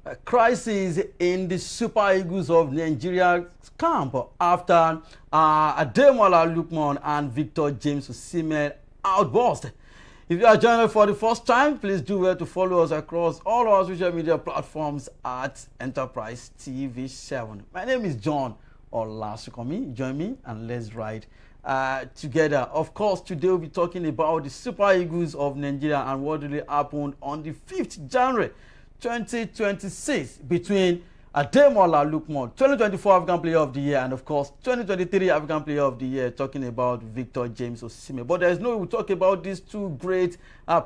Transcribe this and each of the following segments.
A crisis in the Super Eagles of Nigeria camp after Ademola Lookman and Victor Osimhen outburst. If you are joining us for the first time, please do well to follow us across all our social media platforms at Enterprise TV 7. My name is John Olasukomi. Join me and let's ride together. Of course, today we'll be talking about the Super Eagles of Nigeria and what really happened on the 5th January 2026 between Ademola Lookman, 2024 African Player of the Year, and of course 2023 African Player of the Year, talking about Victor Osimhen. But there's no, we'll talk about these two great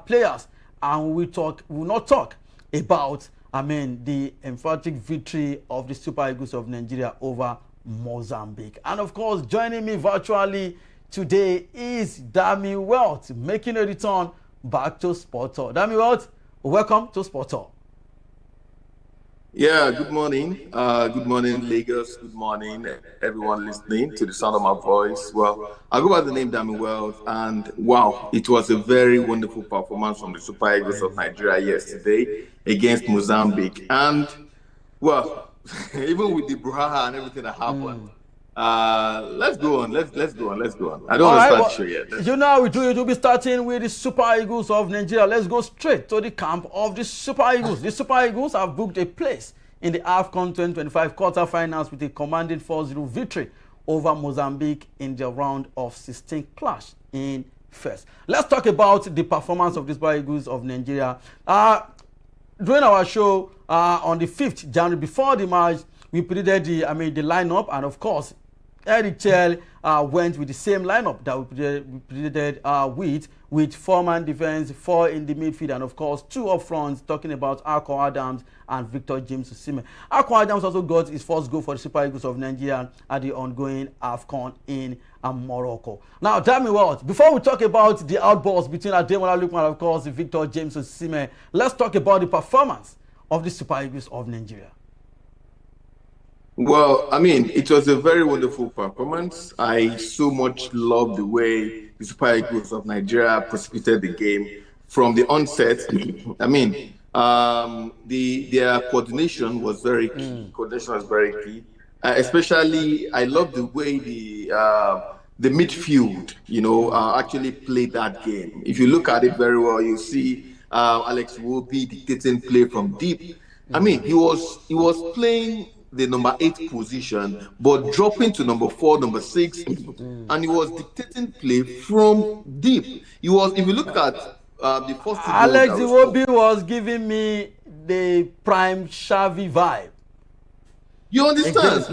players, and we will not talk about, the emphatic victory of the Super Eagles of Nigeria over Mozambique. And of course, joining me virtually today is Dami Wealth, making a return back to Sport Talk. Dami Wealth, welcome to Sport Talk. Yeah, good morning. Good morning, Lagos. Good morning, everyone listening to the sound of my voice. Well, I go by the name Dami Wealth, and wow, it was a very wonderful performance from the Super Eagles of Nigeria yesterday against Mozambique. And, well, even with the brouhaha and everything that happened, let's go on. Let's go on. I don't want to start the show yet. You know how we do it. We'll be starting with the Super Eagles of Nigeria. Let's go straight to the camp of the Super Eagles. The Super Eagles have booked a place in the AFCON 2025 quarterfinals with a commanding 4-0 victory over Mozambique in the round of 16 clash in first. Let's talk about the performance of the Super Eagles of Nigeria. During our show on the 5th January, before the match, we predicted the lineup, and of course, Eric Chell went with the same lineup that we predicted with 4-man defense, 4 in the midfield, and of course 2 up front, talking about Akon Adams and Victor Osimhen. Akon Adams also got his first goal for the Super Eagles of Nigeria at the ongoing AFCON in Morocco. Now, Dami Wealth, before we talk about the outburst between Ademola Lookman and of course Victor Osimhen, let's talk about the performance of the Super Eagles of Nigeria. Well, it was a very wonderful performance. I so much love the way the Super Eagles of Nigeria precipitated the game from the onset. Their coordination was very key. Especially, I love the way the midfield, actually played that game. If you look at it very well, you see Alex Iwobi dictating play from deep. He was playing the number 8 position, but dropping to number 4, number 6, and he was dictating play from deep. If you look at the first two Alex Iwobi was giving me the prime Xavi vibe. You understand?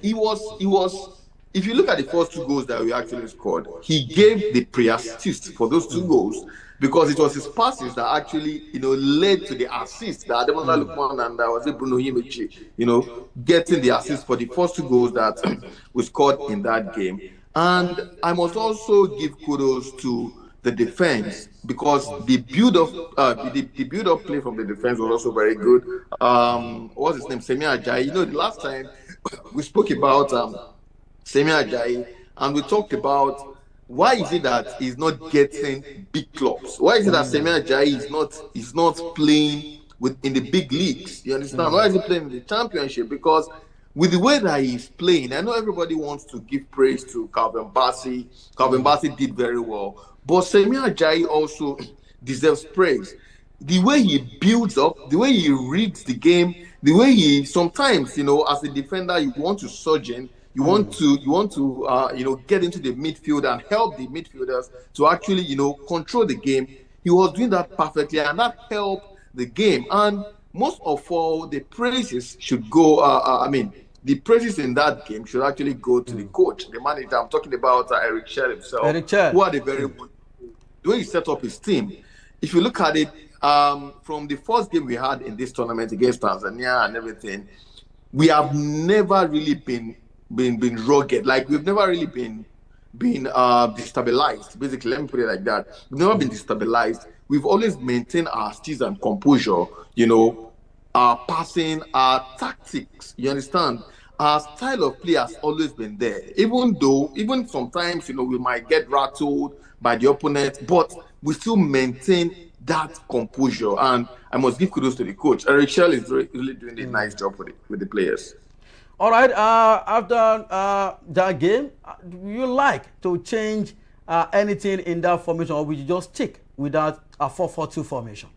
He was. If you look at the first 2 goals that we actually scored, he gave the pre-assist for those 2 goals, because it was his passes that actually, led to the assist that Ademola Lookman and Bruno Yimechi, getting the assist for the first 2 goals that we scored in that game. And I must also give kudos to the defense, because the build-up play from the defense was also very good. What's his name? Semi Ajayi. The last time we spoke about Semi Ajayi, and we talked about why is it that he's not getting big clubs? Why is it that Semi Ajayi is not playing in the big leagues? You understand? Why is he playing in the championship? Because with the way that he's playing, I know everybody wants to give praise to Calvin Bassey. Calvin Bassey did very well, but Semi Ajayi also deserves praise. The way he builds up, the way he reads the game, the way he sometimes, as a defender, you want to surge in. You want to get into the midfield and help the midfielders to actually, control the game. He was doing that perfectly, and that helped the game. And most of all, the praises should go. The praises in that game should actually go to the coach, the manager. I'm talking about Eric Chell himself. Eric Chell. Who had a very good the way he set up his team. If you look at it, from the first game we had in this tournament against Tanzania and everything, we have never really been rugged. We've never really been destabilized. Basically, let me put it like that. We've never been destabilized. We've always maintained our steez and composure, our passing, our tactics, you understand? Our style of play has always been there. Even sometimes, we might get rattled by the opponent, but we still maintain that composure. And I must give kudos to the coach. Eric Shell is really doing a nice job with the players. All right. After that game, do you like to change anything in that formation, or will you just stick with that 4-4-2 formation?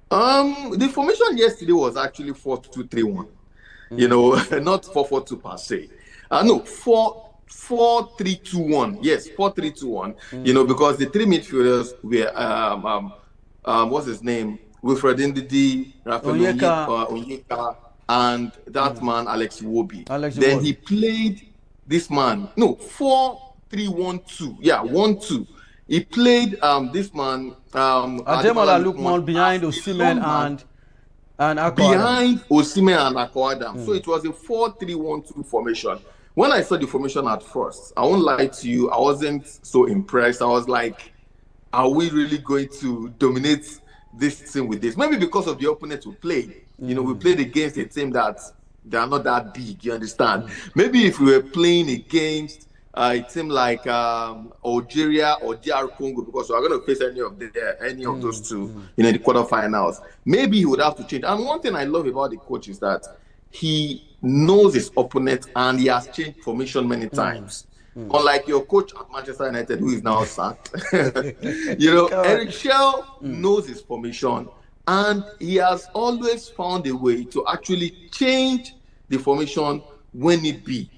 The formation yesterday was actually 4-2-3-1. You know, not 4-4-2 per se. No, 4-3-2-1. Yes, 4-3-2-1. You know, because the three midfielders were what's his name? Wilfred Ndidi, Rafael Onyeka, and that man Alex Iwobi. Then he played this man. No, 4-3-1-2. Yeah, 1-2. He played this man Ademola Lookman behind Osimhen and Akko behind Osimhen and Akko Adams. So it was a 4-3-1-2 formation. When I saw the formation at first, I won't lie to you, I wasn't so impressed. I was like, are we really going to dominate this team with this? Maybe because of the opponent we played. You know, we played against a team that they are not that big, you understand? Maybe if we were playing against a team like Algeria or DR Congo, because we are going to face any of those two, you know, in the quarterfinals, maybe he would have to change. And one thing I love about the coach is that he knows his opponent and he has changed formation many times. Unlike your coach at Manchester United, who is now sacked. You know, Eric Shell knows his formation, and he has always found a way to actually change the formation when it be.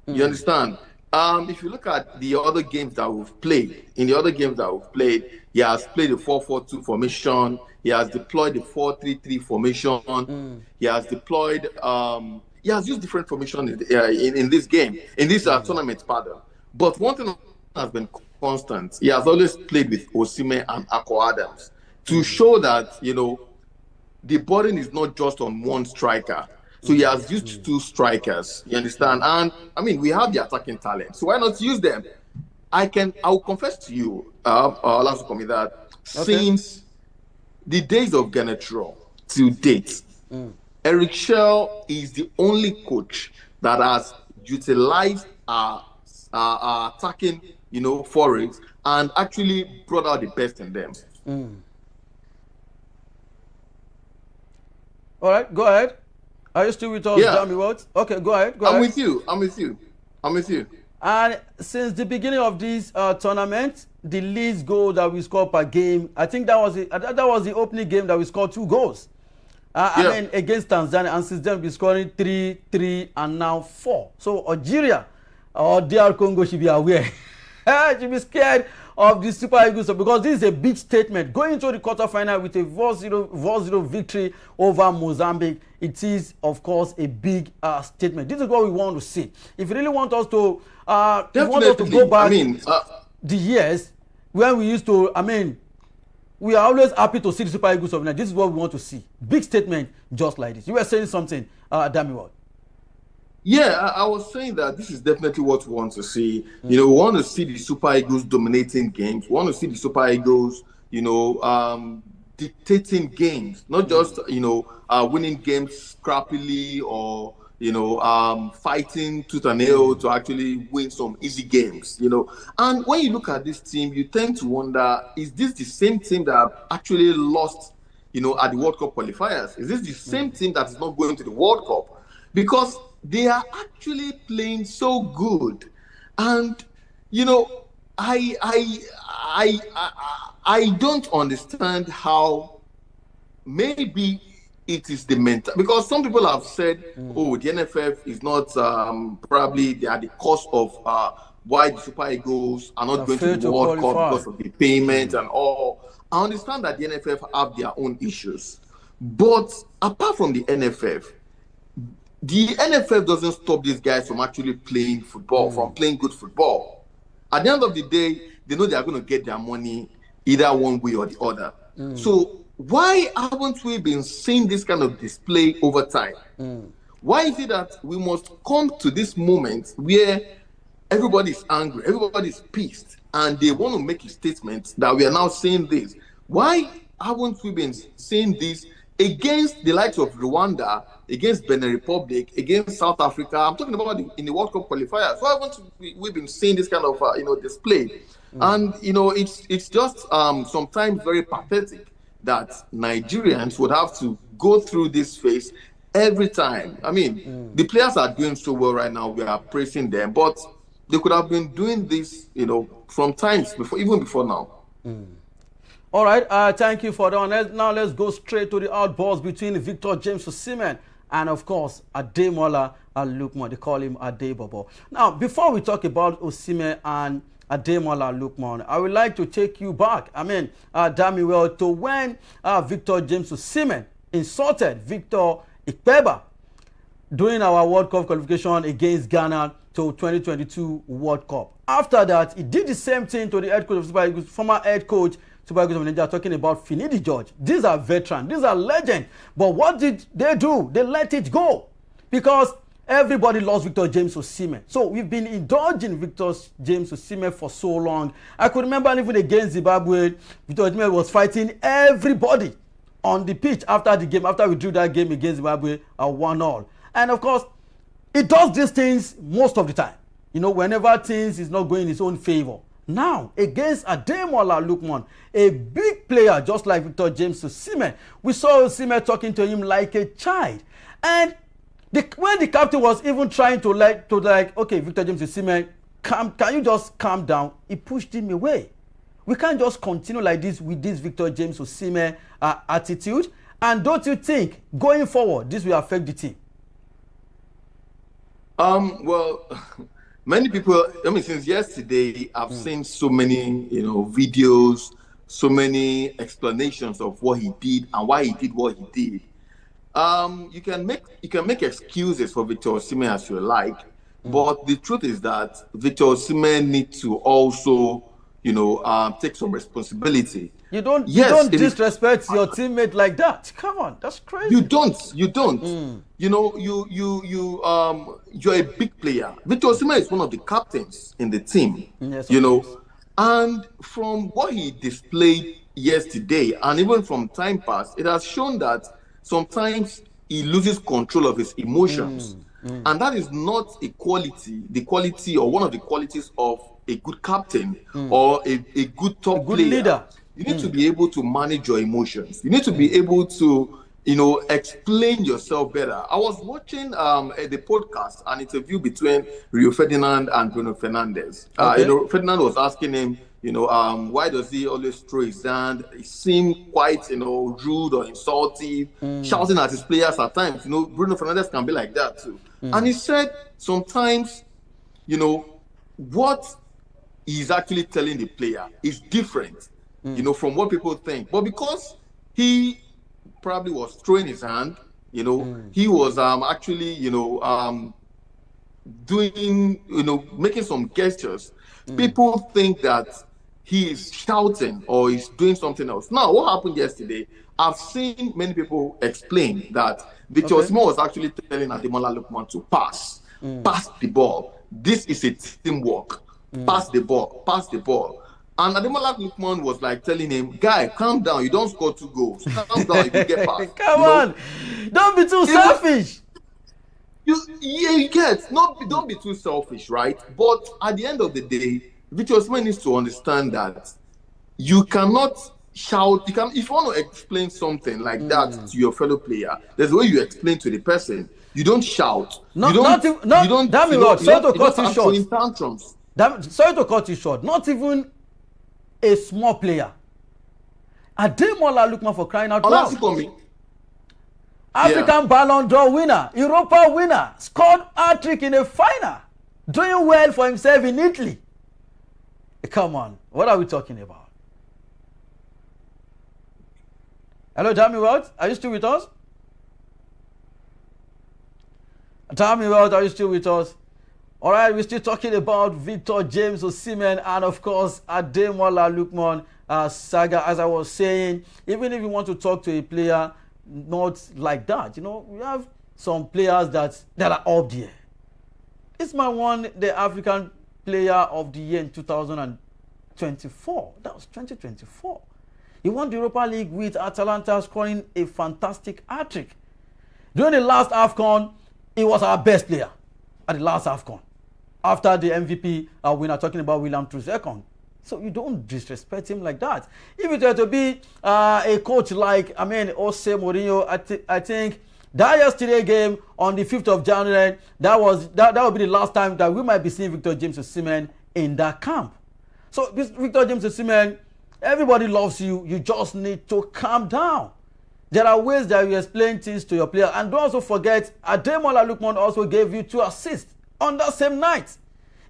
You understand? If you look at the other games that we've played, he has played the 4-4-2 formation. He has deployed the 4-3-3 formation. He has deployed. He has used different formations in this game, in this tournament, pardon. But one thing has been constant. He has always played with Osimhen and Akko Adams to show that, you know, the burden is not just on one striker. So he has used two strikers, you understand? And I mean, we have the attacking talent, so why not use them? I'll confess to you, that since the days of Genetro to date, Eric Shell is the only coach that has utilized our attacking, you know, forwards and actually brought out the best in them. All right, go ahead. Are you still with us, Jamie Watts? Okay, go ahead. I'm with you. And since the beginning of this tournament, the least goal that we scored per game, I think that was the opening game that we scored 2 goals. I mean, against Tanzania, and since then we've been scoring 3, 3, and now 4. So Algeria or DR Congo should be aware. Should be scared of the Super Eagles, because this is a big statement. Going into the quarterfinal with a 4-0 victory over Mozambique, it is, of course, a big statement. This is what we want to see. If you really want us to, go back the years when we used to, we are always happy to see the Super Eagles of Nigeria. This is what we want to see. Big statement just like this. You were saying something, Damiwad. Yeah, I was saying that this is definitely what we want to see. You know, we want to see the Super Eagles dominating games. We want to see the Super Eagles, you know, dictating games, not just, you know, winning games scrappily or, you know, fighting tooth and nail to actually win some easy games, you know. And when you look at this team, you tend to wonder, is this the same team that actually lost, you know, at the World Cup qualifiers? Is this the same team that is not going to the World Cup? Because they are actually playing so good, and you know, I don't understand how. Maybe it is the mental, because some people have said, oh, the NFF is not probably they are the cause of why the Super Eagles are not going to the World Cup because of the payment and all. I understand that the NFF have their own issues, but apart from the NFF doesn't stop these guys from actually playing football, from playing good football. At the end of the day, they know they are going to get their money either one way or the other. So why haven't we been seeing this kind of display over time? Why is it that we must come to this moment where everybody's angry, everybody's pissed, and they want to make a statement that we are now saying this? Why haven't we been saying this against the likes of Rwanda, against Benin Republic, against South Africa? I'm talking about in the World Cup qualifiers. Why haven't we been seeing this kind of you know, display? And it's just sometimes very pathetic that Nigerians would have to go through this phase every time. I mean, the players are doing so well right now. We are praising them, but they could have been doing this, from times before, even before now. All right, thank you for that. Now let's go straight to the outburst between Victor James Osimhen and, of course, Ademola Lookman. They call him Adebobo. Now, before we talk about Osimhen and Ademola Lookman, I would like to take you back, damn well, to when Victor James Osimhen insulted Victor Ikpeba during our World Cup qualification against Ghana to 2022 World Cup. After that, he did the same thing to the head coach of Super Eagles, former head coach Super Eagles of Nigeria, talking about Finidi George. These are veterans, these are legends. But what did they do? They let it go because everybody loves Victor James Osimhen. So we've been indulging Victor James Osimhen for so long. I could remember even against Zimbabwe, Victor Osimhen was fighting everybody on the pitch after the game, after we drew that game against Zimbabwe 1-0. And of course, he does these things most of the time. Whenever things is not going in his own favor. Now, against Ademola Lookman, a big player just like Victor James Osimhen, we saw Osimhen talking to him like a child. And when the captain was even trying to okay, Victor James Osimhen, can you just calm down? He pushed him away. We can't just continue like this with this Victor James Osimhen attitude. And don't you think, going forward, this will affect the team? Well, many people, since yesterday, I've seen so many, videos, so many explanations of what he did and why he did what he did. You can make excuses for Victor Osimhen as you like, but the truth is that Victor Osimhen needs to also, take some responsibility. You don't disrespect your teammate like that. Come on, that's crazy. You don't. You're a big player. Victor Osimhen is one of the captains in the team. Yes, and from what he displayed yesterday, and even from time past, it has shown that sometimes he loses control of his emotions, and that is not the quality or one of the qualities of a good captain or a good top player. Leader. You need to be able to manage your emotions. You need to be able to, explain yourself better. I was watching the podcast, an interview between Rio Ferdinand and Bruno Fernandes. Ferdinand was asking him, why does he always throw his hand? He seemed quite, rude or insulting, shouting at his players at times. Bruno Fernandes can be like that too. And he said sometimes, what he's actually telling the player is different. From what people think. But because he probably was throwing his hand, he was actually, doing, making some gestures. People think that he is shouting or he's doing something else. Now, what happened yesterday, I've seen many people explain that Victor Osimhen was actually telling Ademola Lookman to pass the ball. This is a teamwork. Pass the ball. And Ademola Lookman was like telling him, guy, calm down. You don't score 2 goals. Calm down if you get past. Come on. Don't be too selfish. Don't be too selfish, right? But at the end of the day, Victor Osimhen needs to understand that you cannot shout. If you want to explain something like that to your fellow player, there's a way you explain to the person. You don't shout. Sorry to cut you short. Not even a small player. Ademola Lookman, for crying out loud. African Ballon d'Or winner, Europa winner, scored hat-trick in a final, doing well for himself in Italy. Come on, what are we talking about? Hello, Jamie Wells, are you still with us? Jamie Wells, are you still with us? All right, we're still talking about Victor James Osimhen and, of course, Ademola Lookman saga. As I was saying, even if you want to talk to a player not like that, we have some players that are up there. This man won the African Player of the Year in 2024. That was 2024. He won the Europa League with Atalanta, scoring a fantastic hat-trick. During the last AFCON, he was our best player at the last AFCON. After the MVP winner, talking about William Troost-Ekong. So you don't disrespect him like that. If it were to be a coach like, Jose Mourinho, I think that yesterday game on the 5th of January, that would be the last time that we might be seeing Victor James Osimhen in that camp. So Victor James Osimhen, everybody loves you. You just need to calm down. There are ways that you explain things to your player. And don't also forget, Ademola Lookman also gave you 2 assists on that same night.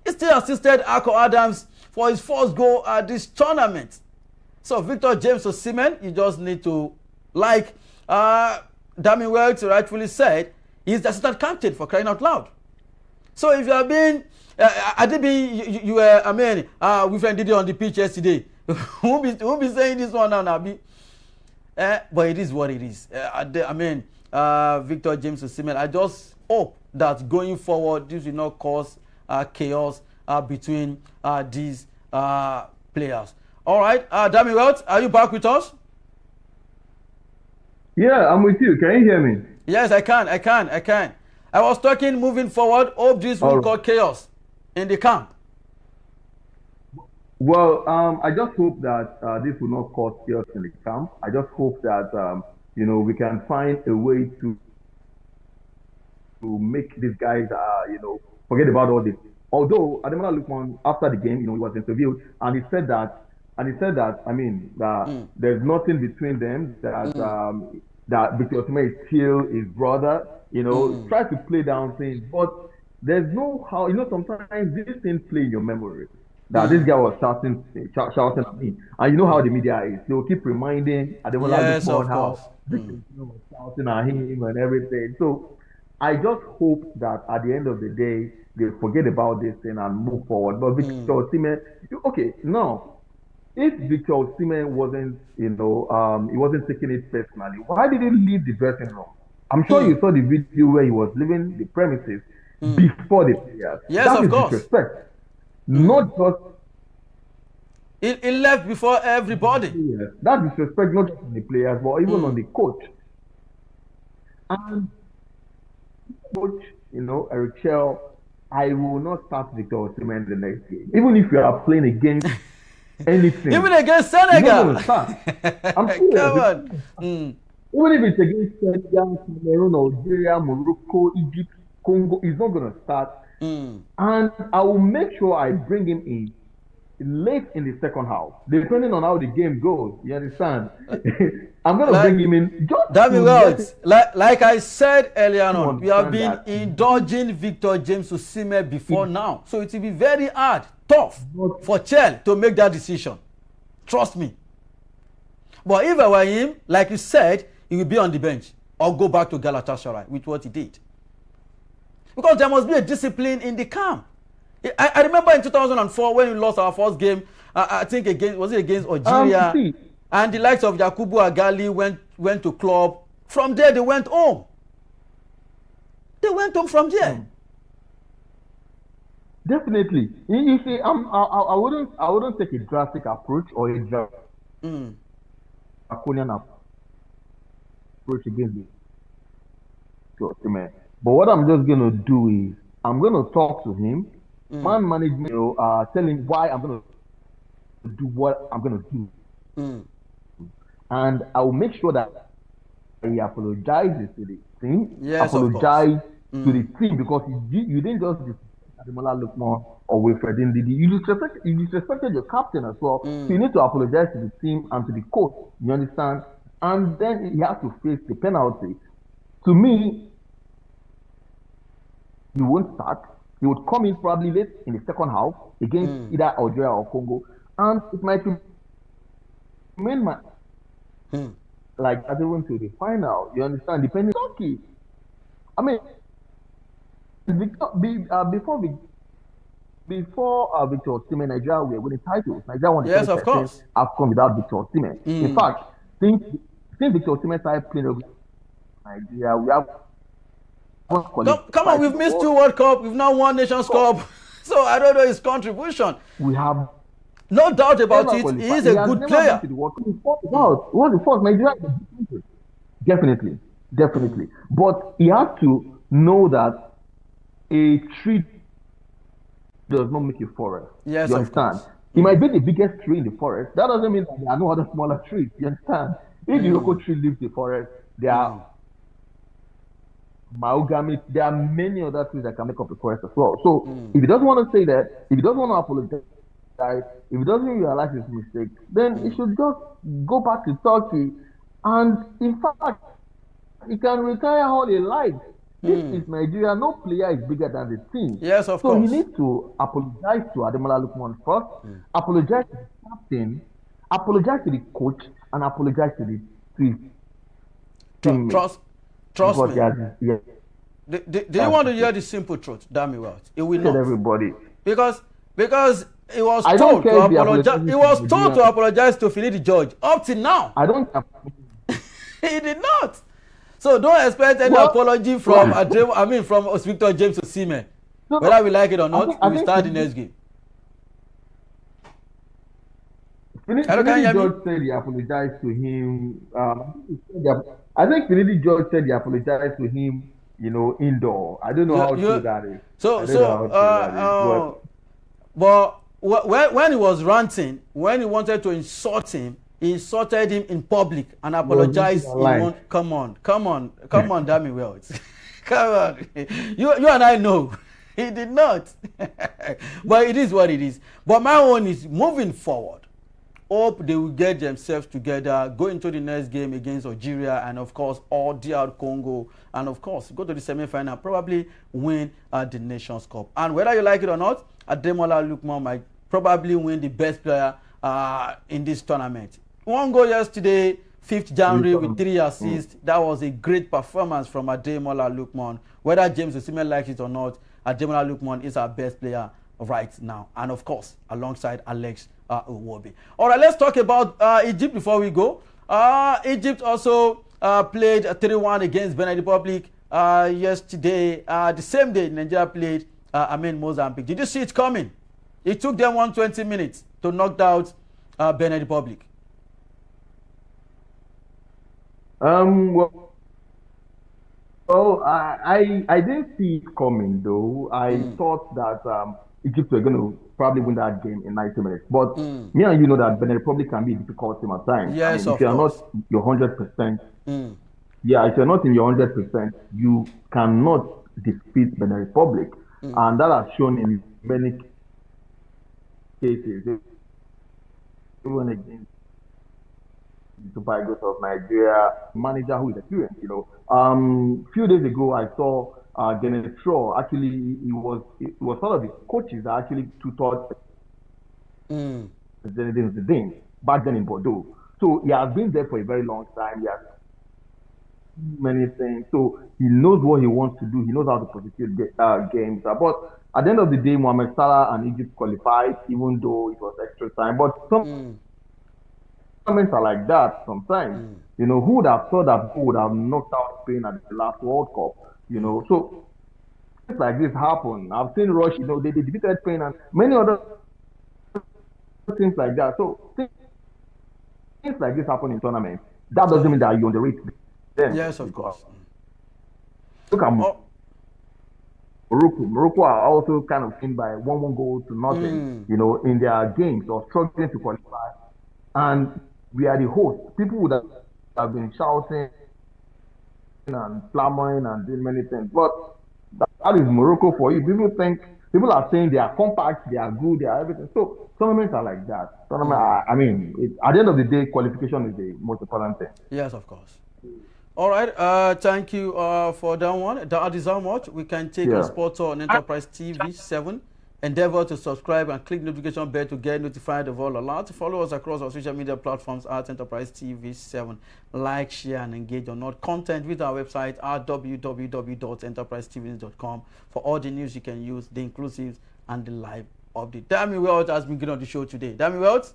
He still assisted Ako Adams for his first goal at this tournament. So Victor James Osimhen, you just need to, like Dami Welts rightfully said, he's the assistant captain, for crying out loud. So if you have been, you were, we friend did it on the pitch yesterday. Who be saying this one now, Nabi? But it is what it is. Victor James Osimhen, I just hope that going forward, this will not cause chaos between these players. All right, Dami Welts, are you back with us? Yeah, I'm with you. Can you hear me? Yes, I can. I was talking moving forward. Hope this will cause chaos in the camp. Well, I just hope that this will not cause chaos in the camp. I just hope that we can find a way to make these guys forget about all this. Although Ademola Lookman, after the game, he was interviewed and he said that there's nothing between them, that Victor Osimhen is still his brother. Try to play down things, but there's no how. Sometimes these things play in your memory. That this guy was shouting at me, and you know how the media is. They will keep reminding Ademola Lookman how Victor was shouting at him and everything. So I just hope that at the end of the day they forget about this thing and move forward. But Victor Osimhen, okay, now if Victor Osimhen wasn't, he wasn't taking it personally, why did he leave the dressing room? I'm sure you saw the video where he was leaving the premises before the players. Yes, that of course. Disrespect. Not just he left before everybody. That disrespect not just on the players, but even on the coach. And coach, Eric Chell, I will not start Victor Osimhen the next game. Even if you are playing against anything. Even against Senegal. I'm serious. Even if it's against Senegal, Cameroon, Algeria, Morocco, Egypt, Congo, he's not going to start. And I will make sure I bring him in late in the second half, depending on how the game goes. You understand? I'm going to bring him in. Like I said earlier on, we have been indulging Victor James Osimhen before now. So it will be very tough for Chel to make that decision. Trust me. But if I were him, like you said, he will be on the bench or go back to Galatasaray with what he did. Because there must be a discipline in the camp. I remember in 2004 when we lost our first game, I think against Algeria, and the likes of Yakubu Agali went to club. From there they went home. They went home from there. Definitely. You see, I wouldn't take a drastic approach or a draconian approach against Osimhen. But what I'm just going to do is I'm going to talk to him, man management, tell him why I'm going to do what I'm going to do. And I will make sure that he apologizes to the team, apologize to the team, because you didn't just Ademola Lookman or Wilfred Ndidi. You disrespected your captain as well. So you need to apologize to the team and to the coach. You understand? And then he has to face the penalty. To me, he won't start. He would come in probably late in the second half against either Algeria or Congo, and it might remain like as they went to the final. You understand? Depending on Turkey. I mean, before Victor Osimhen, Nigeria were winning titles. Nigeria won the yes, of course. AFCON without Victor Osimhen. In fact, since Victor Osimhen started playing Nigeria, we have. Come on, we've missed 2 World Cup. We've now won Nations Cup. So I don't know his contribution. We have no doubt about it. He is a good player. What the fuck? Nigeria is definitely. But he has to know that a tree does not make a forest. Yes, you understand? It might be the biggest tree in the forest. That doesn't mean that there are no other smaller trees. You understand? If the local tree leaves the forest, there are mahogany. There are many other trees that can make up the forest as well. So if he doesn't want to say that, if he doesn't want to apologize, if he doesn't realize his mistake, then he should just go back to Turkey. And in fact, he can retire all he likes. This is Nigeria. No player is bigger than the team. Yes, of course. So he needs to apologize to Ademola Lookman first, apologize to the captain, apologize to the coach, and apologize to the team. Trust me. Do you want to hear the simple truth? Damn it, well, it will not. Everybody. Because he was told to apologize. He was told to apologize to Finidi George. Up till now, I don't. He did not. So don't expect any apology from from Victor James Osimhen. Whether we like it or not, we will start the next game. Finidi George said he apologized to him. I think Finidi George said he apologized to him, indoor. I don't know how true that is. But when he was ranting, when he wanted to insult him, he insulted him in public and apologized. Come on, Dami Wells. Come on. You and I know. He did not. But it is what it is. But my own is moving forward. Hope they will get themselves together, go into the next game against Algeria, and of course, or DR Congo, and of course, go to the semi-final, probably win the Nations Cup. And whether you like it or not, Ademola Lookman might probably win the best player in this tournament. One goal yesterday, 5th January with 3 assists. That was a great performance from Ademola Lookman. Whether James Osimhen likes it or not, Ademola Lookman is our best player right now. And of course, alongside Alex Iwobi. All right, let's talk about Egypt before we go. Egypt also played 3-1 against Benin Republic yesterday. The same day Nigeria played Mozambique. Did you see it coming? It took them 120 minutes to knock out Benin Republic. Well, I didn't see it coming though. I thought that Egypt were going to probably win that game in 90 minutes. But me and you know that Benin Republic can be a difficult team at times. Yes, if you're not your 100%, if you're not in your 100%, you cannot defeat Benin Republic, and that has shown in many cases. Even against the Super Eagles of Nigeria, manager who is experienced. Few days ago I saw Genetro. Actually, it was sort of the coaches that actually tutored Zidane back then in Bordeaux. So he has been there for a very long time. He has many things. So he knows what he wants to do. He knows how to prosecute games. But at the end of the day, Mohamed Salah and Egypt qualified, even though it was extra time. But some tournaments are like that sometimes. Who would have thought that who would have knocked out Spain at the last World Cup? So things like this happen. I've seen Russia, they defeated Spain and many other things like that. So things like this happen in tournaments. That doesn't mean that you're on the rate. Yes, of course. Look at Morocco. Morocco are also kind of seen by 1 goal to nothing, in their games or struggling to qualify. And we are the host. People would have been shouting and clamoring and doing many things. But that is Morocco for you. People are saying they are compact, they are good, they are everything. So tournaments are like that. At the end of the day, qualification is the most important thing. Yes, of course. All right. Thank you for that one. That is how much we can take on Sports on Enterprise TV 7. Endeavor to subscribe and click notification bell to get notified of all alerts. Follow us across our social media platforms at Enterprise TV 7. Like, share, and engage on our content with our website at www.enterprisetv.com for all the news you can use, the inclusives, and the live update. Dami Welch has been good on the show today. Dami Welch.